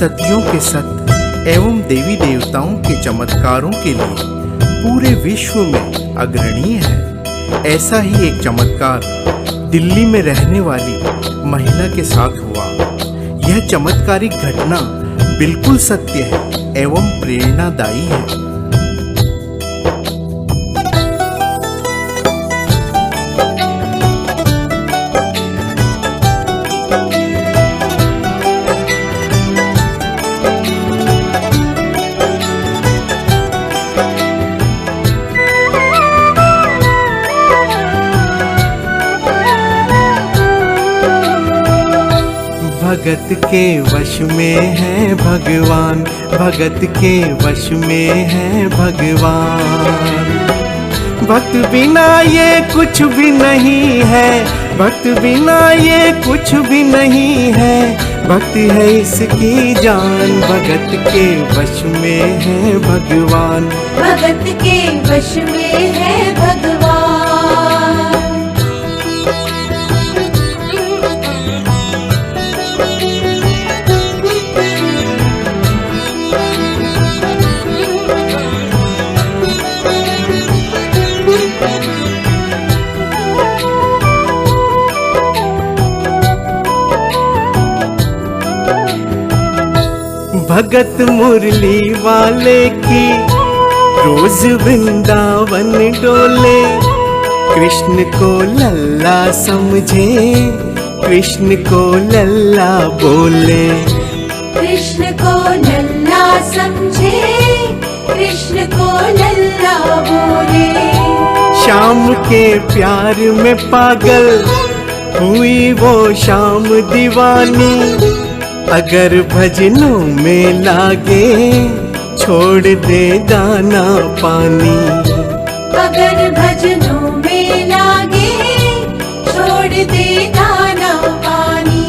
सतियों के सत एवं देवी देवताओं के चमत्कारों के लिए पूरे विश्व में अग्रणीय है। ऐसा ही एक चमत्कार दिल्ली में रहने वाली महिला के साथ हुआ। यह चमत्कारिक घटना बिल्कुल सत्य है एवं प्रेरणादायी है। भगत के वश में है भगवान, भगत के वश में है भगवान। भक्त बिना ये कुछ भी नहीं है, भक्त बिना ये कुछ भी नहीं है। भक्त है इसकी जान, भगत के वश में है भगवान, भगत के वश में है भगवान। भगत मुरली वाले की रोज वृंदावन डोले। कृष्ण को लल्ला समझे, कृष्ण को लल्ला बोले। कृष्ण को लल्ला समझे, कृष्ण को लल्ला बोले। श्याम के प्यार में पागल हुई वो श्याम दीवानी। अगर भजनों में लागे छोड़ दे दाना पानी। अगर भजनों में लागे छोड़ दे दाना पानी।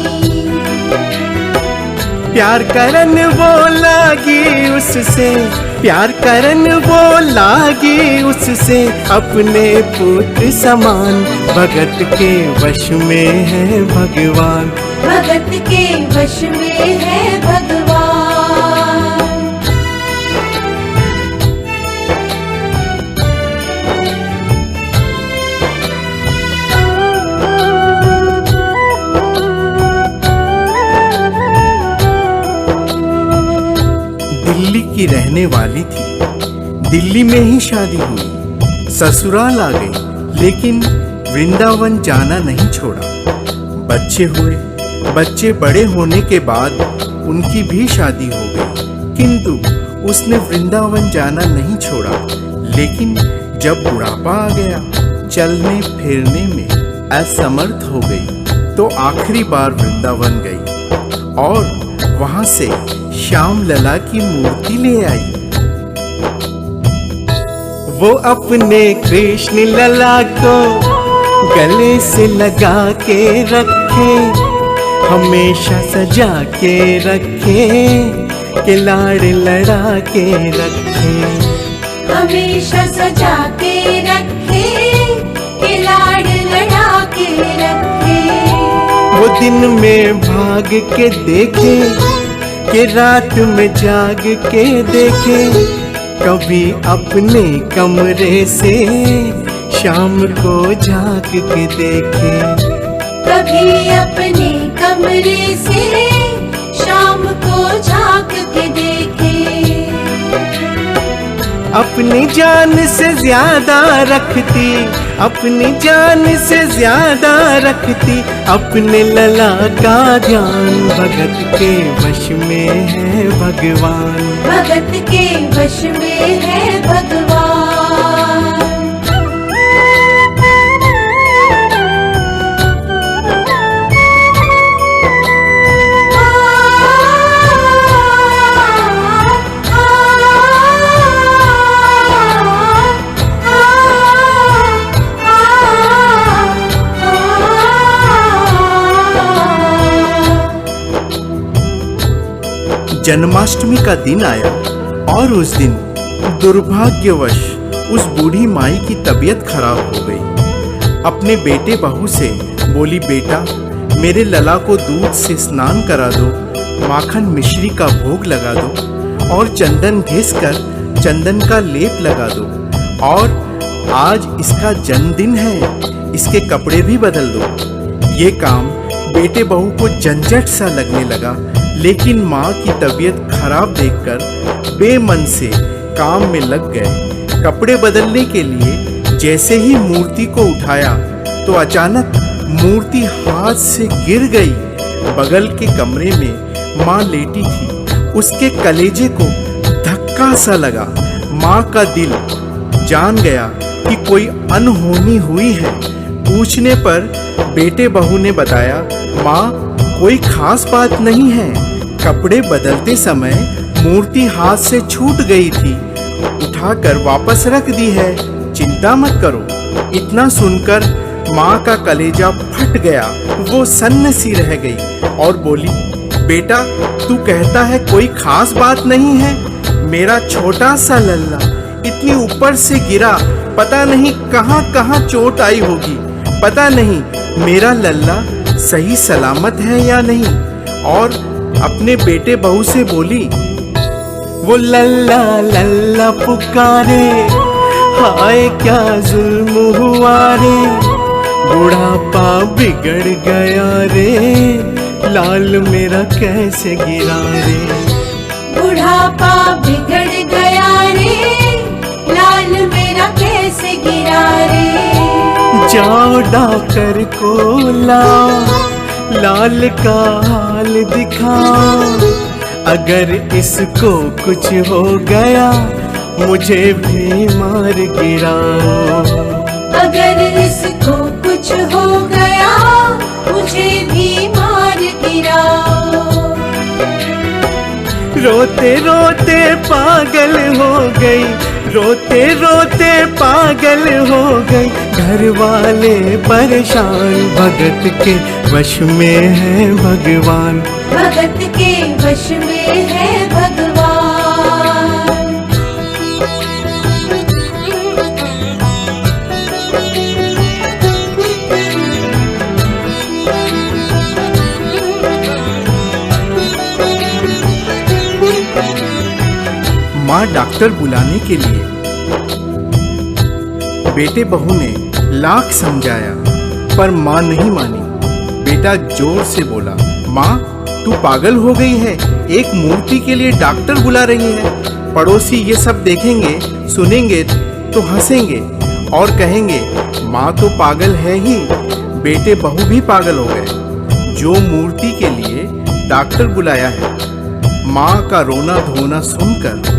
प्यार करन वो लागी उससे, प्यार करन वो लागी उससे अपने पुत्र समान। भगत के वश में है भगवान, भगत के वश में है भगवान। दिल्ली की रहने वाली थी, दिल्ली में ही शादी हुई, ससुराल आ गई, लेकिन वृंदावन जाना नहीं छोड़ा। बच्चे हुए, बच्चे बड़े होने के बाद उनकी भी शादी हो गई, किंतु उसने वृंदावन जाना नहीं छोड़ा। लेकिन जब बुढ़ापा आ गया, चलने फिरने में असमर्थ हो गई, तो आखिरी बार वृंदावन गई और वहां से श्याम लला की मूर्ति ले आई। वो अपने कृष्ण लला को गले से लगा के रखे, हमेशा सजा के रखे, के लाड़ लड़ा के रखे। हमेशा सजा के रखे, के लाड़ लड़ा के रखे। वो दिन में भाग के देखे, कि रात में जाग के देखे। कभी अपने कमरे से शाम को झांक के देखे। कभी अपने कमरे से शाम को झांक के देखे। अपनी जान से ज्यादा रखती, अपनी जान से ज्यादा रखती अपने लला का ध्यान। भगत के वश में है भगवान, भगत के वश में है भगवान। जन्माष्टमी का दिन आया और उस दिन दुर्भाग्यवश उस बूढ़ी माई की तबीयत खराब हो गई। अपने बेटे बहू से बोली, बेटा मेरे लला को दूध से स्नान करा दो, माखन मिश्री का भोग लगा दो और चंदन घिस कर चंदन का लेप लगा दो। और आज इसका जन्मदिन है, इसके कपड़े भी बदल दो। ये काम बेटे बहू को झंझट सा लगने लगा, लेकिन माँ की तबीयत खराब देखकर बेमन से काम में लग गए। कपड़े बदलने के लिए जैसे ही मूर्ति को उठाया तो अचानक मूर्ति हाथ से गिर गई। बगल के कमरे में माँ लेटी थी, उसके कलेजे को धक्का सा लगा। माँ का दिल जान गया कि कोई अनहोनी हुई है। पूछने पर बेटे बहू ने बताया, माँ कोई खास बात नहीं है, कपड़े बदलते समय मूर्ति हाथ से छूट गई थी, उठाकर वापस रख दी है, चिंता मत करो। इतना सुनकर माँ का कलेजा फट गया, वो सन्न सी रह गई और बोली, बेटा तू कहता है कोई खास बात नहीं है, मेरा छोटा सा लल्ला इतनी ऊपर से गिरा, पता नहीं कहाँ कहाँ चोट आई होगी, पता नहीं मेरा लल्ला सही सलामत है या नहीं। और अपने बेटे बहू से बोली, वो लल्ला लल्ला पुकारे, हाय क्या जुल्म हुआ रे, बुढ़ापा बिगड़ गया रे, लाल मेरा कैसे गिरा रे। बुढ़ापा बिगड़ गया रे, लाल मेरा कैसे गिरा रे। जाओ डॉक्टर को लाओ, लाल का हाल दिखाओ, अगर इसको कुछ हो गया मुझे भी मार गिराओ। अगर इसको कुछ हो गया मुझे भी मार गिराओ। रोते रोते पागल हो गई, रोते रोते पागल हो गई, घर वाले परेशान, भगत के वश में है भगवान, भगत के वश में है भगवान। माँ डॉक्टर बुलाने के लिए बेटे बहू ने लाख समझाया पर माँ नहीं मानी। बेटा जोर से बोला, माँ तू पागल हो गई है, एक मूर्ति के लिए डॉक्टर बुला रही है। पड़ोसी ये सब देखेंगे सुनेंगे तो हंसेंगे और कहेंगे माँ तो पागल है ही। बेटे बहू भी पागल हो गए। जो मूर्ति के लिए डॉक्टर बुलाया है, माँ का रोना धोना सुनकर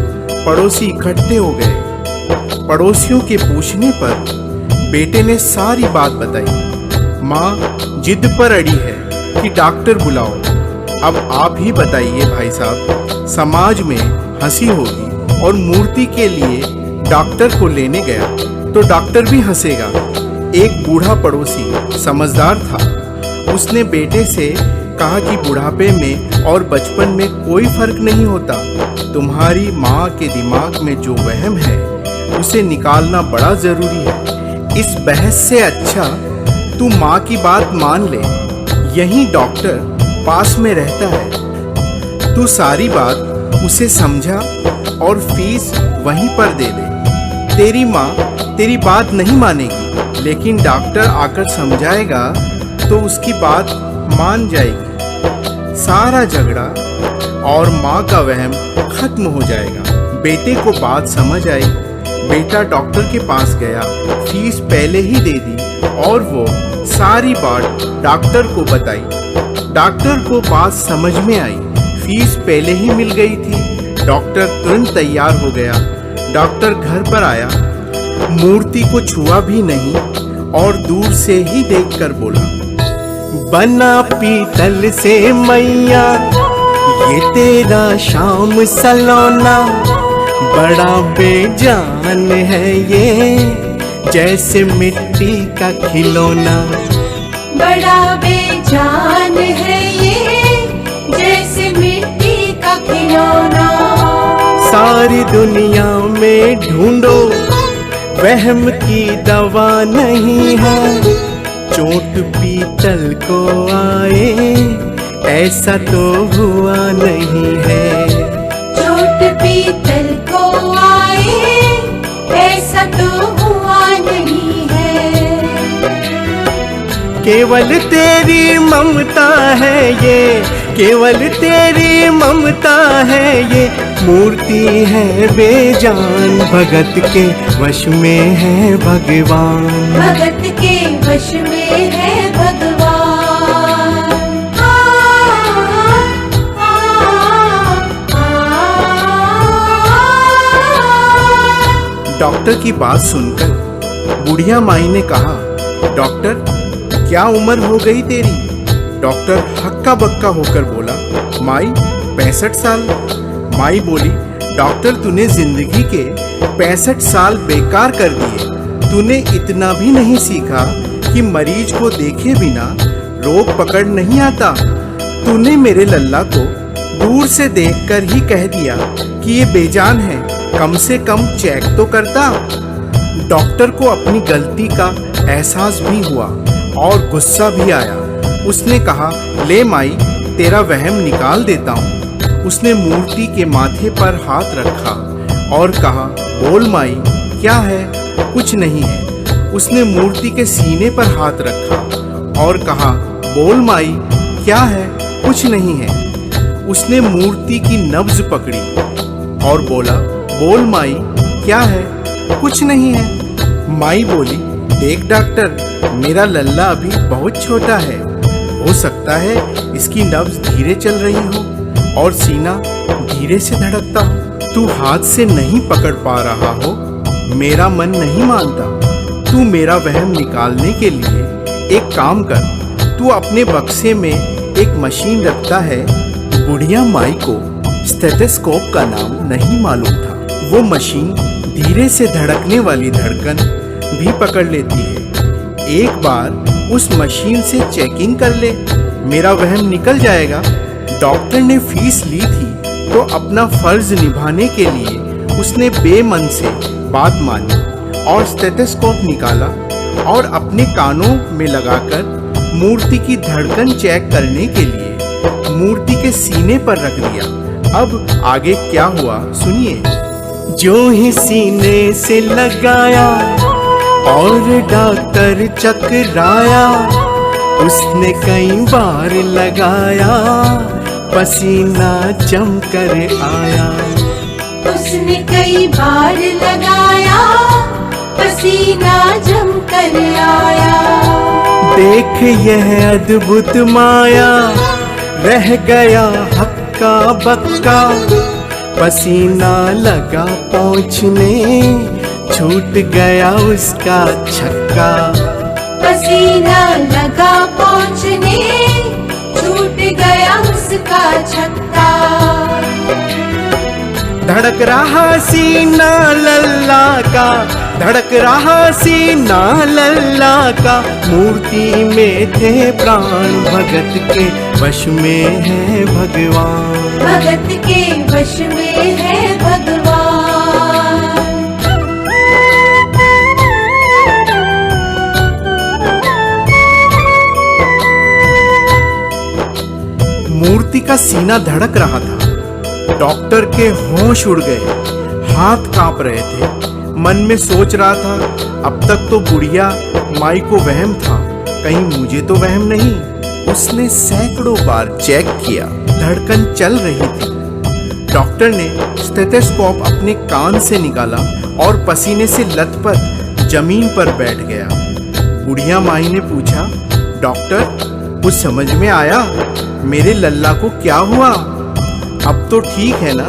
पड़ोसी इकट्ठे हो गए। पड़ोसियों के पूछने पर बेटे ने सारी बात बताई। माँ जिद पर अड़ी है कि डॉक्टर बुलाओ। अब आप ही बताइए भाई साहब, समाज में हंसी होगी और मूर्ति के लिए डॉक्टर को लेने गया तो डॉक्टर भी हंसेगा। एक बूढ़ा पड़ोसी समझदार था, उसने बेटे से कहा कि बुढ़ापे में और बचपन में कोई फर्क नहीं होता। तुम्हारी माँ के दिमाग में जो वहम है उसे निकालना बड़ा जरूरी है। इस बहस से अच्छा तू माँ की बात मान ले, यही डॉक्टर पास में रहता है। तू सारी बात उसे समझा और फीस वहीं पर दे दे। तेरी माँ तेरी बात नहीं मानेगी, लेकिन डॉक्टर आकर समझाएगा तो उसकी बात मान जाएगी। सारा झगड़ा और माँ का वहम खत्म हो जाएगा। बेटे को बात समझ आई। बेटा डॉक्टर के पास गया, फीस पहले ही दे दी और वो सारी बात डॉक्टर को बताई। डॉक्टर को बात समझ में आई, फीस पहले ही मिल गई थी। डॉक्टर तुरंत तैयार हो गया। डॉक्टर घर पर आया, मूर्ति को छुआ भी नहीं और दूर से ही देखकर बोला, बना पीतल से मैया ये तेरा शाम सलोना, बड़ा बेजान है ये जैसे मिट्टी का खिलौना। बड़ा बेजान है ये जैसे मिट्टी का खिलौना। सारी दुनिया में ढूंढो वहम की दवा नहीं है, चोट पीतल को आए ऐसा तो हुआ नहीं है। चोट पीतल को आए ऐसा तो हुआ नहीं है। केवल तेरी ममता है ये, केवल तेरी ममता है ये, मूर्ति है बेजान, भगत के वश में है भगवान। भगत के वश में है भगवान। डॉक्टर की बात सुनकर बुढ़िया माई ने कहा, डॉक्टर क्या उम्र हो गई तेरी? डॉक्टर हक्का बक्का होकर बोला, माई 65 साल। माई बोली, डॉक्टर तूने जिंदगी के 65 साल बेकार कर दिए। तूने इतना भी नहीं सीखा कि मरीज को देखे बिना रोग पकड़ नहीं आता। तूने मेरे लल्ला को दूर से देखकर ही कह दिया कि ये बेजान है, कम से कम चेक तो करता। डॉक्टर को अपनी गलती का एहसास भी हुआ और गुस्सा भी आया। उसने कहा, ले माई तेरा वहम निकाल देता हूँ। उसने मूर्ति के माथे पर हाथ रखा और कहा, बोल माई क्या है? कुछ नहीं है। उसने मूर्ति के सीने पर हाथ रखा और कहा, बोल माई क्या है? कुछ नहीं है। उसने मूर्ति की नब्ज पकड़ी और बोला, बोल माई क्या है? कुछ नहीं है। माई बोली, देख डॉक्टर, मेरा लल्ला अभी बहुत छोटा है, हो सकता है इसकी नब्ज धीरे चल रही हो और सीना धीरे से धड़कता हो। तू हाथ से नहीं पकड़ पा रहा हो, मेरा मन नहीं मानता। तू मेरा वहम निकालने के लिए एक काम कर, तू अपने बक्से में एक मशीन रखता है। बुढ़िया माई को स्टेथोस्कोप का नाम नहीं मालूम था। वो मशीन धीरे से धड़कने वाली धड़कन भी पकड़ लेती है। एक बार उस मशीन से चेकिंग कर ले, मेरा वहम निकल जाएगा। डॉक्टर ने फीस ली थी तो अपना फर्ज निभाने के लिए उसने बेमन से बात मानी और स्टेथोस्कोप निकाला और अपने कानों में लगाकर मूर्ति की धड़कन चेक करने के लिए मूर्ति के सीने पर रख दिया। अब आगे क्या हुआ सुनिए। जो ही सीने से लगाया और डॉक्टर चकराया, उसने कई बार लगाया, पसीना जम कर आया। उसने कई बार लगाया, पसीना जम कर आया। देख यह अद्भुत माया, रह गया हक्का बक्का, पसीना लगा पहुँचने, छूट गया उसका छक्का। पसीना लगा पहुँचने, छूट गया उसका छक्का। धड़क रहा सीना लल्ला का, धड़क रहा सीना लल्ला का, मूर्ति में थे प्राण, भगत के वश में है भगवान। भगत के वश में है भगवान। मूर्ति का सीना धड़क रहा था। डॉक्टर के होश उड़ गए, हाथ कांप रहे थे। मन में सोच रहा था, अब तक तो बुढ़िया माई को वहम था, कहीं मुझे तो वहम नहीं। उसने सैकड़ों बार चेक किया, धड़कन चल रही थी। डॉक्टर ने स्टेथोस्कोप अपने कान से निकाला और पसीने से लथपथ जमीन पर बैठ गया। बुढ़िया माई ने पूछा, डॉक्टर कुछ समझ में आया? मेरे लल्ला को क्या हुआ? अब तो ठीक है ना?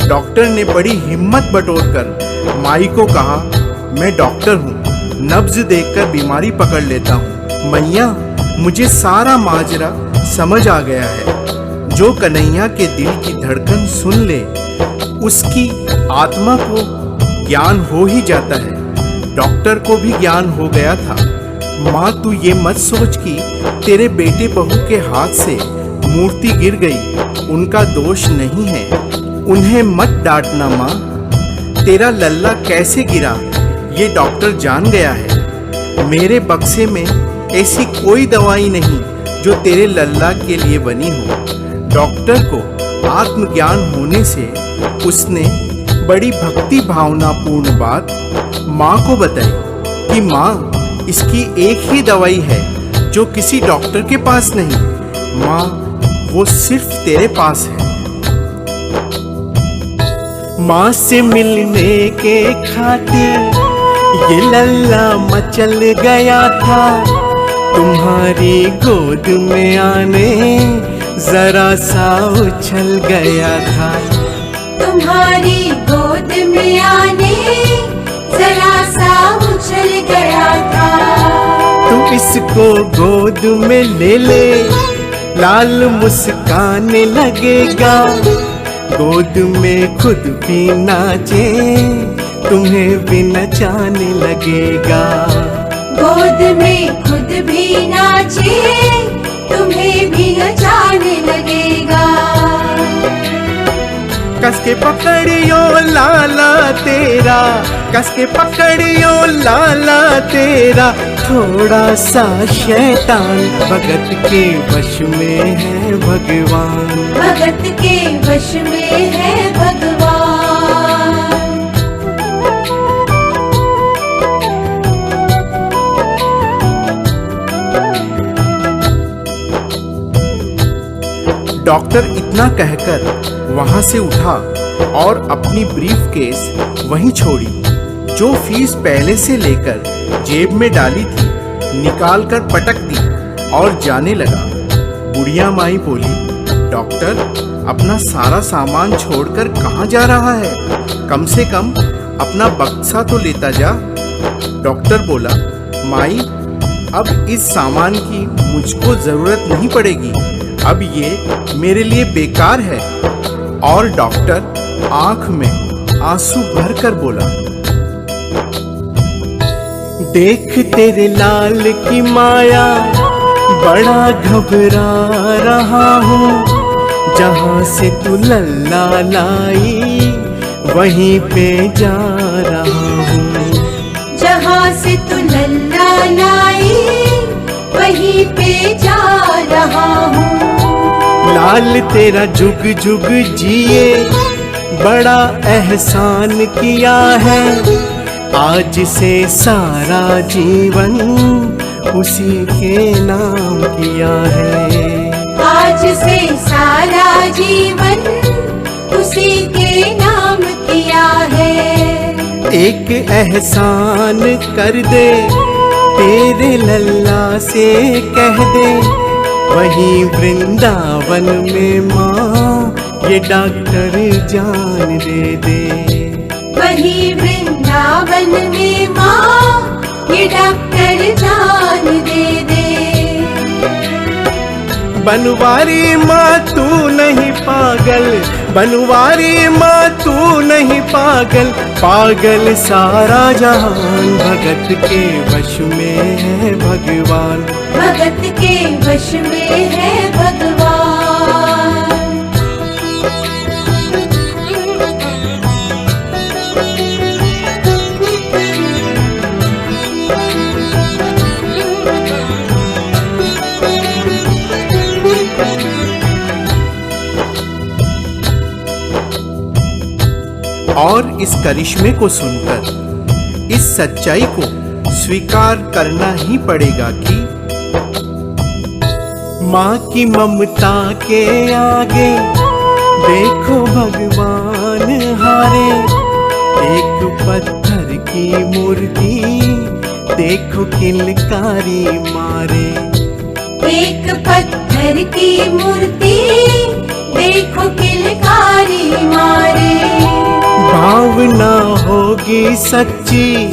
डॉक्टर ने बड़ी हिम्मत बटोरकर माई को कहा, मैं डॉक्टर हूँ, नब्ज देखकर बीमारी पकड़ लेता हूँ। मैया, मुझे सारा माजरा समझ आ गया है। जो कन्हैया के दिल की धड़कन सुन ले, उसकी आत्मा को ज्ञान हो ही जाता है। डॉक्टर को भी ज्ञान हो गया था। माँ, तू ये मत सोच कि तेरे बेटे बहू के हाथ से मूर्ति गिर गई, उनका दोष नहीं है। उन्हें मत डांटना माँ। तेरा लल्ला कैसे गिरा ये डॉक्टर जान गया है। मेरे बक्से में ऐसी कोई दवाई नहीं जो तेरे लल्ला के लिए बनी हो। डॉक्टर को आत्मज्ञान होने से उसने बड़ी भक्ति भावनापूर्ण बात माँ को बताई कि माँ, इसकी एक ही दवाई है जो किसी डॉक्टर के पास नहीं। माँ, वो सिर्फ तेरे पास है। माँ से मिलने के खातिर ये लल्ला मचल गया था, तुम्हारी गोद में आने जरा सा उछल गया था। तुम्हारी गोद में आने जरा सा उछल गया था। तू इसको गोद में ले ले, लाल मुस्काने लगेगा। गोद में खुद भी नाचे, तुम्हें भी नचाने लगेगा। गोद में खुद भी नाचे, तुम्हें भी नचाने लगेगा। कस के पकड़ियो लाला तेरा, कस के पकड़ियो लाला तेरा। थोड़ा सा शैतान भगत के वश में है भगवान। भगत के वश में है भगवान। डॉक्टर इतना कहकर वहां से उठा और अपनी ब्रीफकेस वहीं छोड़ी। जो फीस पहले से लेकर जेब में डाली थी निकाल कर पटक दी और जाने लगा। बुढ़िया माई बोली, डॉक्टर अपना सारा सामान छोड़कर कहाँ जा रहा है? कम से कम अपना बक्सा तो लेता जा। डॉक्टर बोला, माई अब इस सामान की मुझको जरूरत नहीं पड़ेगी, अब ये मेरे लिए बेकार है। और डॉक्टर आंख में आंसू भर कर बोला, देख तेरे लाल की माया, बड़ा घबरा रहा हूँ। जहाँ से तू लल्ला लाई वहीं पे जा रहा हूँ। जहाँ से तू लल्ला लाई वहीं पे जा रहा हूँ। लाल तेरा जुग जुग जिए, बड़ा एहसान किया है। आज से सारा जीवन उसी के नाम किया है। आज से सारा जीवन उसी के नाम किया है। एक एहसान कर दे, तेरे लल्ला से कह दे। वहीं वृंदावन में माँ ये डॉक्टर जान दे दे। वहीं वृंदावन में माँ ये डॉक्टर जान दे दे। बनवारी माँ तू नहीं पागल, बनवारी माँ तू नहीं पागल। पागल सारा जहान, भगत के वश में है भगवान। भगत के वश में है भगवान। और इस करिश्मे को सुनकर इस सच्चाई को स्वीकार करना ही पड़ेगा कि माँ की ममता के आगे देखो भगवान हारे। एक पत्थर की मूर्ति देखो किलकारी मारे। एक पत्थर की मूर्ति देखो किलकारी मारे। भावना होगी सच्ची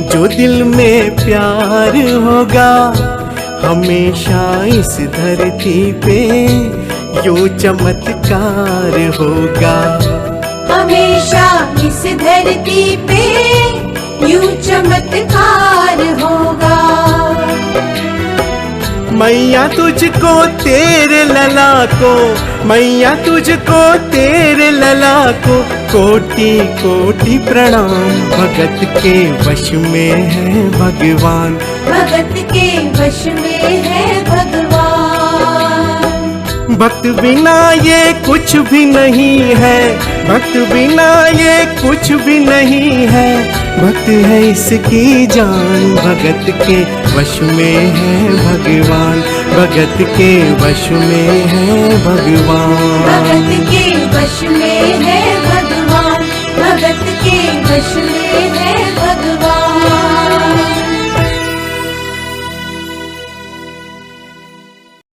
जो दिल में प्यार होगा, हमेशा इस धरती पे यो चमत्कार होगा। हमेशा इस धरती पे यूं चमत्कार होगा। मैया तुझको तेरे लला को, मैया तुझको तेरे लला को कोटि कोटि प्रणाम। भगत के वश में है भगवान। भगत के वश में है भगवान। भक्त बिना ये कुछ भी नहीं है, भक्त बिना ये कुछ भी नहीं है। भक्त है इसकी जान, भगत के वश में है भगवान, भगत के वश में है भगवान।